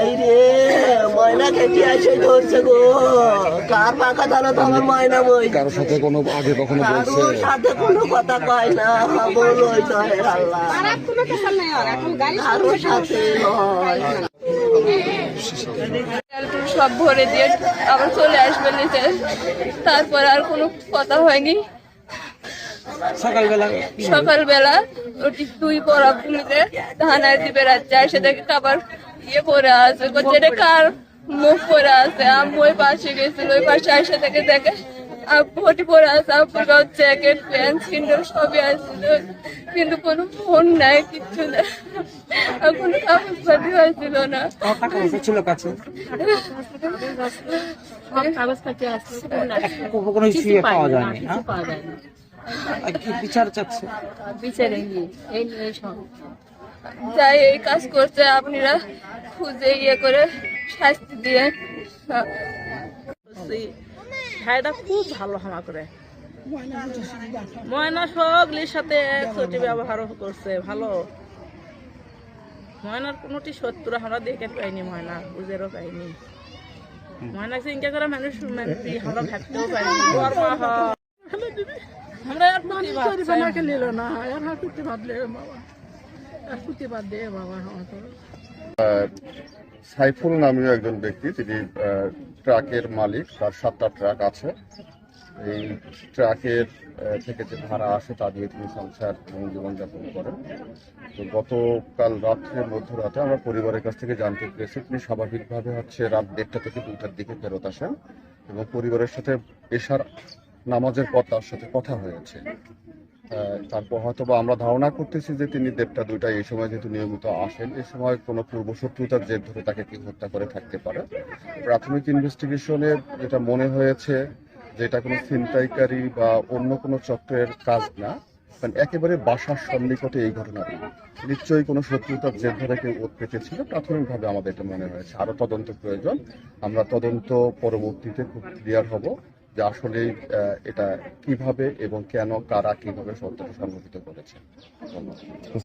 এই রে ময়না খেতে এসে ধরছে গো, কার পাকা দানা তো আমার ময়না বই, কারোর সাথে কোনো আগে কখনো বলছে? কারোর সাথে কোনো কথা কয় না, বলোই তো আল্লাহ, কারোর সাথে নয়। সব ভরে দিয়ে আবার চলে আসবে নিচে, তারপর আর কোনো কথা হয়নি। সকালবেলা ওটি দুই পড়া পুলিতে ধানায় দিবে রাজ্যে এসে দেখে আবার পরে আছে, এটা কার মুখ পরে আছে। আম্মু ওই পাশে গেছিল, ওই পাশে এসে দেখে আব্বু ওটি পরে আছে, আব্বুর জ্যাকেট প্যান্ট সিন্ডল সবই আসছিল, কিন্তু কোনো ফোন নাই, কিচ্ছু নাই, কোনো কাগজপাতি হয়েছিল না। ছিল কাছে কাগজপাতি আছে, কোনো কিছুই পাওয়া যায়নি। কি বিচার চাচ্ছে? বিচারে এই সব যাই এই কাজ করছে, আপনারা খুঁজে করে শাস্তি দিয়ে। ভাইটা খুব ভালো হামা করে, ময়না সবলির সাথে একসাথে ব্যবহার করছে ভালো। ময়নার কোনোটি শত্রু আমরা দেখে পাইনি, ময়না বুঝেরও পাইনি। ময়না চিন্তা করে মানুষ আমরা ভাবতেও পাইনি। আমরা সাইফুল নামীয় একজন ব্যক্তি, তিনি ট্রাকের মালিক, তার 7টা ট্রাক আছে। এই ট্রাকের থেকে যে ভাড়া আসে তা দিয়ে তিনি সংসার এবং জীবনযাপন করেন। তো গতকাল রাত্রের মধ্যরাতে আমরা পরিবারের কাছ থেকে জানতে পেরেছি তিনি স্বাভাবিকভাবে রাত 1টা থেকে 2টার দিকে ফেরত আসেন এবং পরিবারের সাথে এশার নামাজের পর তার সাথে কথা হয়েছে। তারপর হয়তো বা আমরা ধারণা করতেছি যে তিনি 1টা 2টায় এই সময় যেহেতু নিয়মিত আসেন, এই সময় কোনো পূর্বশত্রুতার জের ধরে তাকে কি হত্যা করে থাকতে পারে। প্রাথমিক ইনভেস্টিগেশনে যেটা মনে হয়েছে যে এটা কোনো ছিনতাইকারী বা অন্য কোনো চক্রের কাজ না, কারণ একেবারে বাসার সন্নিকটে এই ঘটনাটি, নিশ্চয়ই কোনো শত্রুতার জের ধরে কেউ ওত পেতেছিল। প্রাথমিকভাবে আমাদের এটা মনে হয়েছে, আরো তদন্ত প্রয়োজন। আমরা তদন্ত পরবর্তীতে খুব ক্লিয়ার হব যে আসলে এটা কিভাবে এবং কেন, কারা কিভাবে সত্যটা সংঘটিত করেছে। ধন্যবাদ।